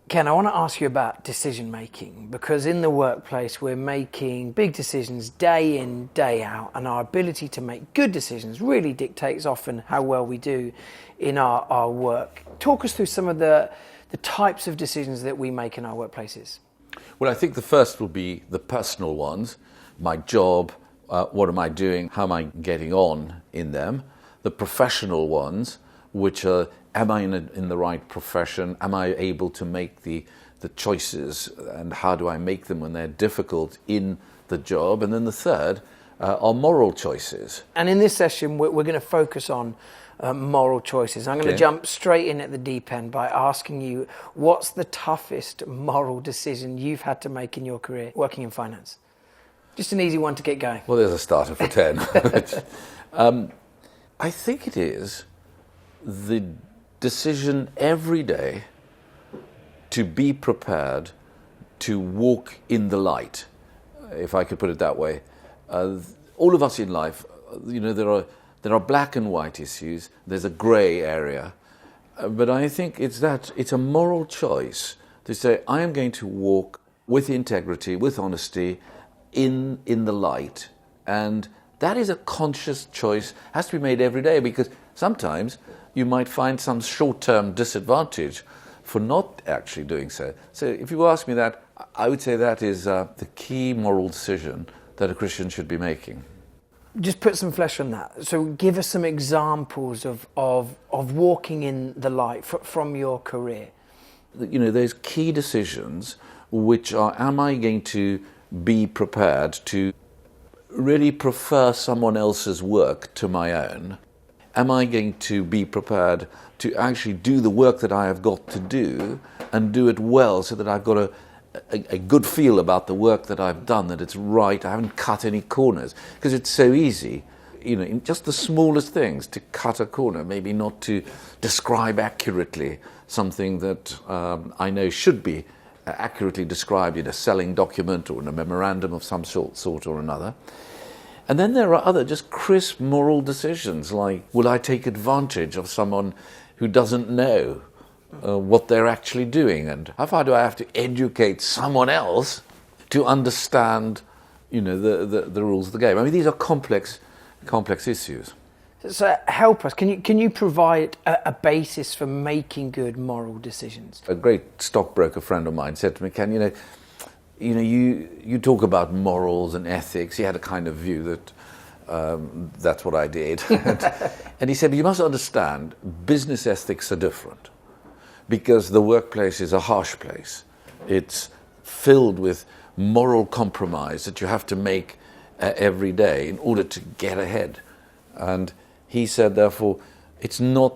Ken, I want to ask you about decision making, because in the workplace we're making big decisions day in, day out, and our ability to make good decisions really dictates often how well we do in our work. Talk us through some of the types of decisions that we make in our workplaces. Well, I think the first will be the personal ones. My job, what am I doing, how am I getting on in them? The professional ones, which are, am I in the right profession? Am I able to make the choices, and how do I make them when they're difficult in the job? And then the third are moral choices. And in this session, we're going to focus on moral choices. I'm going to jump straight in at the deep end by asking you, what's the toughest moral decision you've had to make in your career working in finance? Just an easy one to get going. Well, there's a starter for 10. I think it is the decision every day to be prepared to walk in the light, if I could put it that way. All of us in life, there are black and white issues, there's a grey area, but I think it's a moral choice to say, I am going to walk with integrity, with honesty, in the light. And that is a conscious choice, has to be made every day, because sometimes you might find some short-term disadvantage for not actually doing so. So if you ask me that, I would say that is the key moral decision that a Christian should be making. Just put some flesh on that. So give us some examples of walking in the light from your career. Those key decisions, which are, am I going to be prepared to really prefer someone else's work to my own? Am I going to be prepared to actually do the work that I have got to do and do it well, so that I've got a good feel about the work that I've done, that it's right, I haven't cut any corners? Because it's so easy, in just the smallest things, to cut a corner, maybe not to describe accurately something that I know should be accurately described in a selling document or in a memorandum of some sort or another. And then there are other just crisp moral decisions, like, will I take advantage of someone who doesn't know what they're actually doing, and how far do I have to educate someone else to understand, the rules of the game? I mean, these are complex issues. So help us. Can you provide a basis for making good moral decisions? A great stockbroker friend of mine said to me, Ken, you talk about morals and ethics. He had a kind of view that that's what I did. And he said, you must understand, business ethics are different, because the workplace is a harsh place. It's filled with moral compromise that you have to make every day in order to get ahead. And he said, therefore, it's not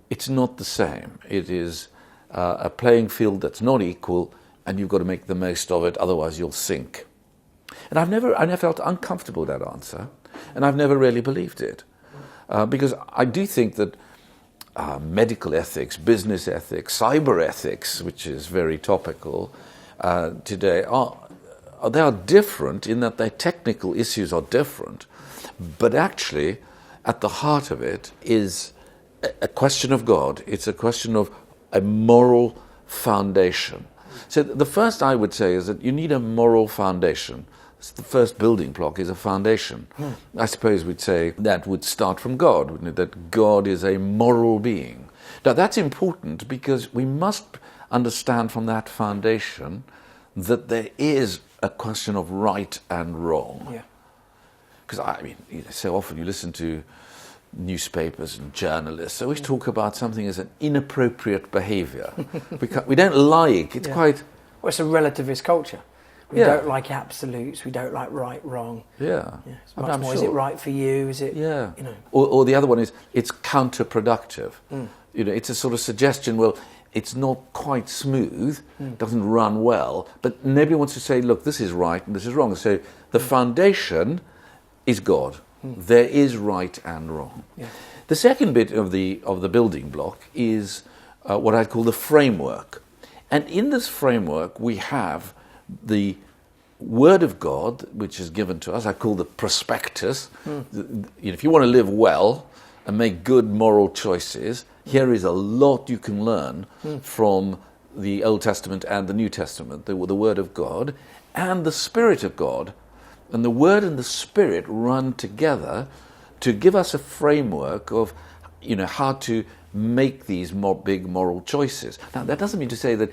the same. It is a playing field that's not equal, and you've got to make the most of it, otherwise you'll sink. And I never felt uncomfortable with that answer, and I've never really believed it. Because I do think that medical ethics, business ethics, cyber ethics, which is very topical today, they are different in that their technical issues are different, but actually at the heart of it is a question of God. It's a question of a moral foundation. So the first I would say is that you need a moral foundation. It's the first building block is a foundation. I suppose we'd say that would start from God, wouldn't it? That God is a moral being. Now that's important, because we must understand from that foundation that there is a question of right and wrong. Yeah. Because so often you listen to newspapers and journalists always talk about something as an inappropriate behaviour. We don't like it's quite. Well, it's a relativist culture. We don't like absolutes. We don't like right, wrong. It's much more. Sure. Is it right for you? Is it? Yeah. Or the other one is it's counterproductive. It's a sort of suggestion. Well, it's not quite smooth. Doesn't run well. But nobody wants to say, look, this is right and this is wrong. So the foundation is God. There is right and wrong. Yeah. The second bit of the building block is what I call the framework. And in this framework, we have the Word of God, which is given to us. I call the prospectus. If you want to live well and make good moral choices, here is a lot you can learn from the Old Testament and the New Testament, the Word of God and the Spirit of God. And the Word and the Spirit run together to give us a framework of, how to make these big moral choices. Now, that doesn't mean to say that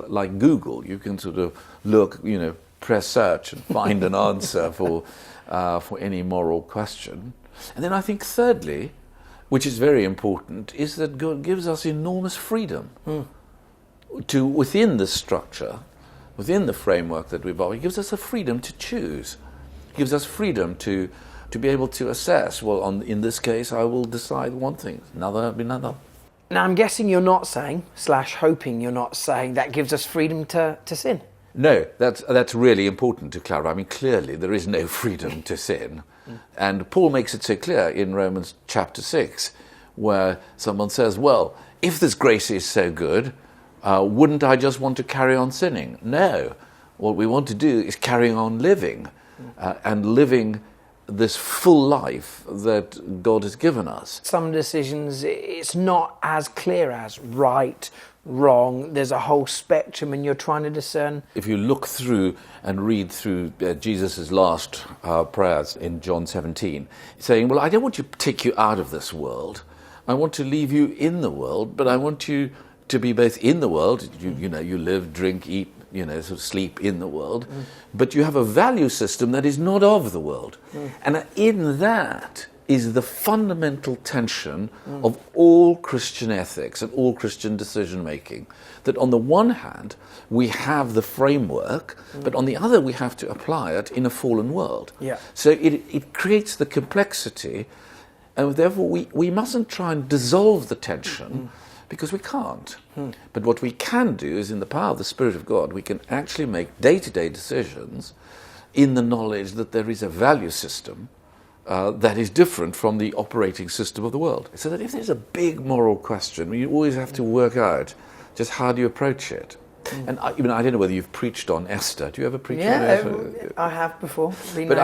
like Google, you can sort of look, press search and find an answer for any moral question. And then I think thirdly, which is very important, is that God gives us enormous freedom to, within the structure, within the framework that we've got, He gives us a freedom to choose. He gives us freedom to be able to assess, in this case, I will decide one thing, another. Now, I'm guessing you're not saying, hoping you're not saying, that gives us freedom to sin. No, that's really important to clarify. I mean, clearly there is no freedom to sin. And Paul makes it so clear in Romans chapter 6, where someone says, well, if this grace is so good, wouldn't I just want to carry on sinning? No. What we want to do is carry on living, and living this full life that God has given us. Some decisions, it's not as clear as right, wrong. There's a whole spectrum and you're trying to discern. If you look through and read through Jesus' last prayers in John 17, saying, well, I don't want to take you out of this world. I want to leave you in the world, but I want you to be both in the world, you live, drink, eat, sort of sleep in the world, but you have a value system that is not of the world. And in that is the fundamental tension of all Christian ethics and all Christian decision-making. That on the one hand, we have the framework, but on the other, we have to apply it in a fallen world. Yeah. So it creates the complexity, and therefore we mustn't try and dissolve the tension, because we can't. But what we can do is, in the power of the Spirit of God, we can actually make day-to-day decisions in the knowledge that there is a value system that is different from the operating system of the world. So that if there's a big moral question, you always have to work out just how do you approach it. And I don't know whether you've preached on Esther. Do you ever preach on Esther? I have before. But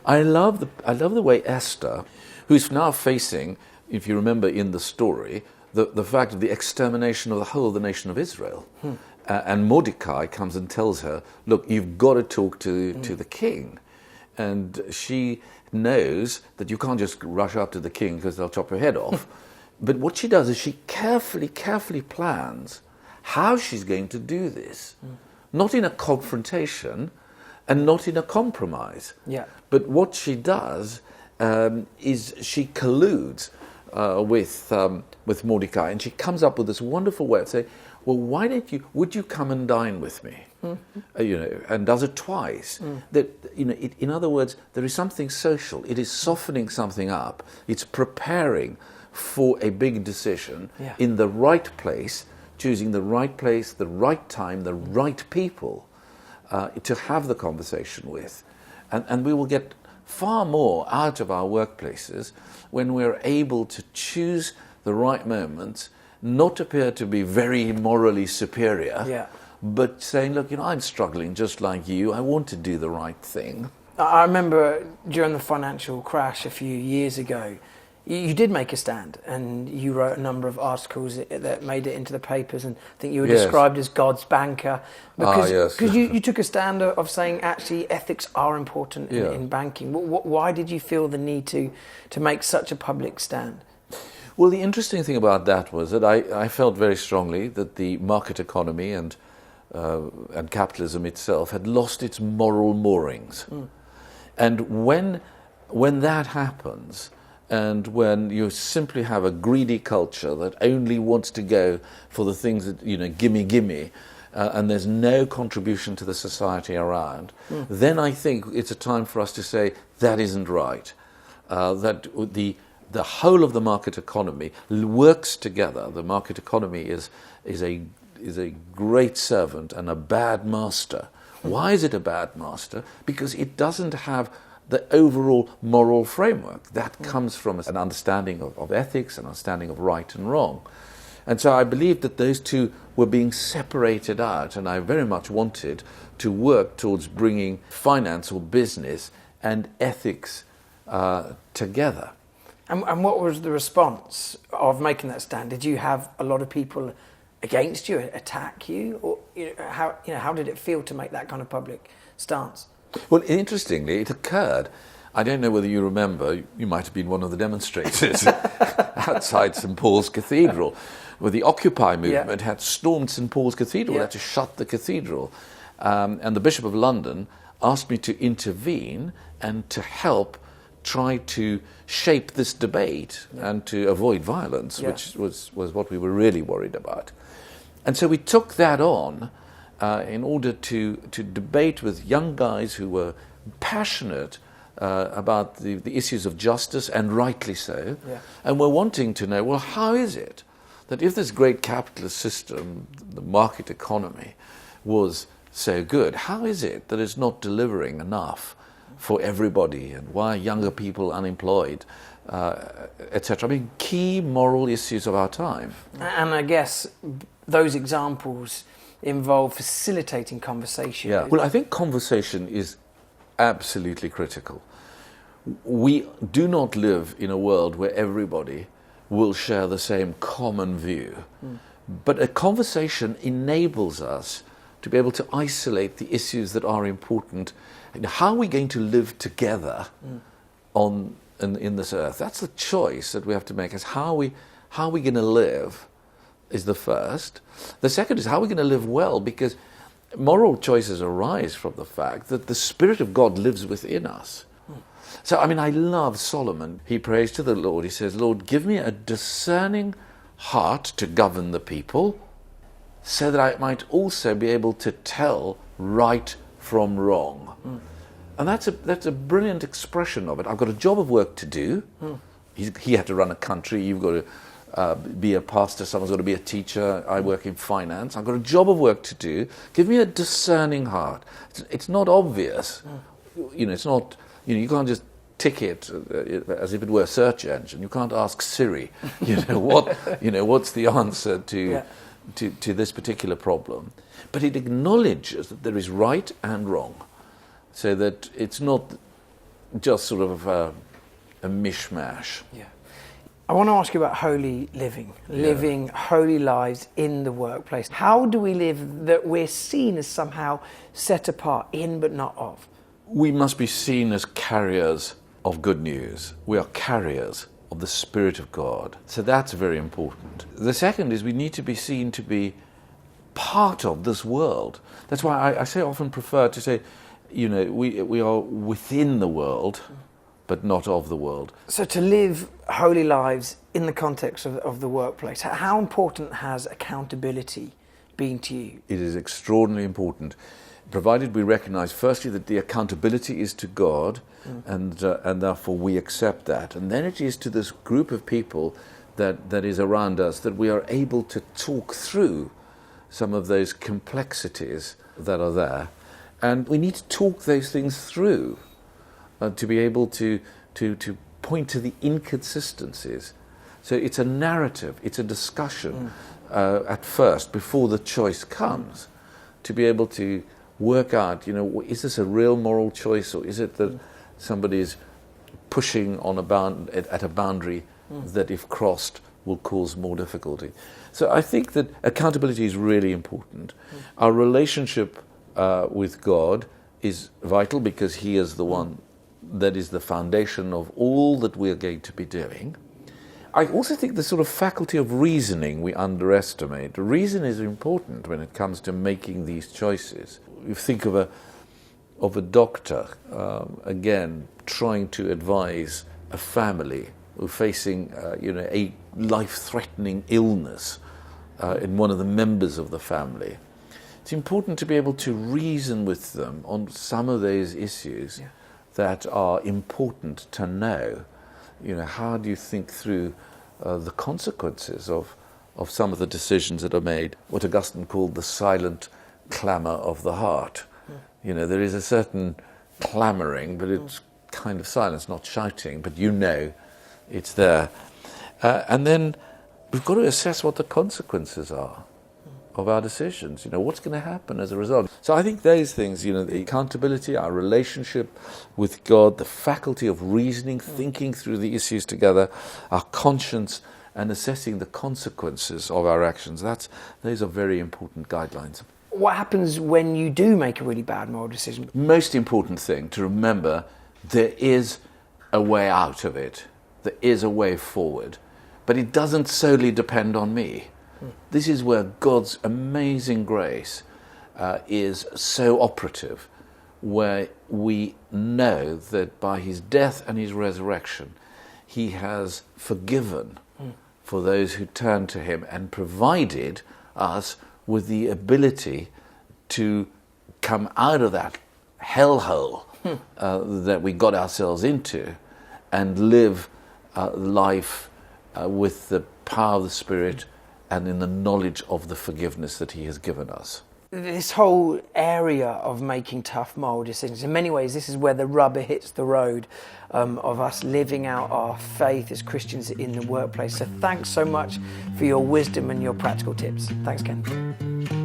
I love the way Esther, who's now facing, if you remember in the story, the fact of the extermination of the whole of the nation of Israel. And Mordecai comes and tells her, look, you've got to talk to the king. And she knows that you can't just rush up to the king because they'll chop your head off. But what she does is she carefully plans how she's going to do this. Not in a confrontation and not in a compromise. Yeah. But what she does is she colludes with Mordecai, and she comes up with this wonderful way of saying, well, would you come and dine with me? And does it twice. That in other words, there is something social. It is softening something up. It's preparing for a big decision in the right place, choosing the right place, the right time, the right people to have the conversation with, and we will get far more out of our workplaces when we're able to choose the right moments, not appear to be very morally superior, but saying, look, I'm struggling just like you. I want to do the right thing. I remember during the financial crash a few years ago, you did make a stand, and you wrote a number of articles that made it into the papers, and I think you were described as God's banker, because you took a stand of saying actually ethics are important in banking. Why did you feel the need to make such a public stand? Well, the interesting thing about that was that I felt very strongly that the market economy and capitalism itself had lost its moral moorings. And when that happens, and when you simply have a greedy culture that only wants to go for the things that, gimme, and there's no contribution to the society around, then I think it's a time for us to say that isn't right. That the whole of the market economy works together. The market economy is a great servant and a bad master. Why is it a bad master? Because it doesn't have the overall moral framework. That comes from an understanding of ethics, an understanding of right and wrong. And so I believed that those two were being separated out, and I very much wanted to work towards bringing finance or business and ethics together. And what was the response of making that stand? Did you have a lot of people against you, attack you, or how did it feel to make that kind of public stance? Well, interestingly, it occurred. I don't know whether you remember. You might have been one of the demonstrators outside St Paul's Cathedral, where the Occupy movement had stormed St Paul's Cathedral, had to shut the cathedral, and the Bishop of London asked me to intervene and to help try to shape this debate and to avoid violence, which was what we were really worried about. And so we took that on in order to debate with young guys who were passionate about the issues of justice, and rightly so, and were wanting to know, well, how is it that if this great capitalist system, the market economy, was so good, how is it that it's not delivering enough for everybody, and why are younger people unemployed, etc. I mean, key moral issues of our time. And I guess those examples involve facilitating conversation. Yeah. Well, I think conversation is absolutely critical. We do not live in a world where everybody will share the same common view, but a conversation enables us to be able to isolate the issues that are important. How are we going to live together in this earth? That's the choice that we have to make. Is how are we going to live is the first. The second is how are we going to live well, because moral choices arise from the fact that the Spirit of God lives within us. So, I mean, I love Solomon. He prays to the Lord. He says, Lord, give me a discerning heart to govern the people, so that I might also be able to tell right from wrong. And that's a brilliant expression of it. I've got a job of work to do. He had to run a country. You've got to be a pastor. Someone's got to be a teacher. I work in finance. I've got a job of work to do. Give me a discerning heart. It's not obvious. It's not. You can't just tick it as if it were a search engine. You can't ask Siri. What's the answer to this particular problem? But it acknowledges that there is right and wrong, so that it's not just sort of a mishmash. Yeah. I want to ask you about holy living holy lives in the workplace. How do we live that we're seen as somehow set apart in but not of? We must be seen as carriers of good news. We are carriers of the Spirit of God. So that's very important. The second is we need to be seen to be part of this world. That's why I often prefer to say, we are within the world, but not of the world. So to live holy lives in the context of the workplace, how important has accountability been to you? It is extraordinarily important, provided we recognise firstly that the accountability is to God, and therefore we accept that. And then it is to this group of people that is around us that we are able to talk through some of those complexities that are there. And we need to talk those things through to be able to point to the inconsistencies. So it's a narrative, it's a discussion at first, before the choice comes, to be able to work out, is this a real moral choice, or is it that somebody is pushing on at a boundary that, if crossed, will cause more difficulty. So I think that accountability is really important. Our relationship with God is vital, because He is the one that is the foundation of all that we're going to be doing. I also think the sort of faculty of reasoning we underestimate. Reason is important when it comes to making these choices. You think of a doctor, again, trying to advise a family who are facing a life-threatening illness in one of the members of the family. It's important to be able to reason with them on some of those issues that are important to know. How do you think through the consequences of some of the decisions that are made? What Augustine called the silent clamour of the heart. There is a certain clamouring, but it's kind of silence, not shouting, but it's there. And then we've got to assess what the consequences are of our decisions. What's going to happen as a result. So I think those things, the accountability, our relationship with God, the faculty of reasoning, thinking through the issues together, our conscience, and assessing the consequences of our actions. Those are very important guidelines. What happens when you do make a really bad moral decision? Most important thing to remember, there is a way out of it. There is a way forward. But it doesn't solely depend on me. This is where God's amazing grace is so operative, where we know that by his death and his resurrection, he has forgiven for those who turn to him and provided us with the ability to come out of that hellhole that we got ourselves into and live life with the power of the Spirit and in the knowledge of the forgiveness that he has given us. This whole area of making tough moral decisions, in many ways, this is where the rubber hits the road of us living out our faith as Christians in the workplace. So thanks so much for your wisdom and your practical tips. Thanks, Ken.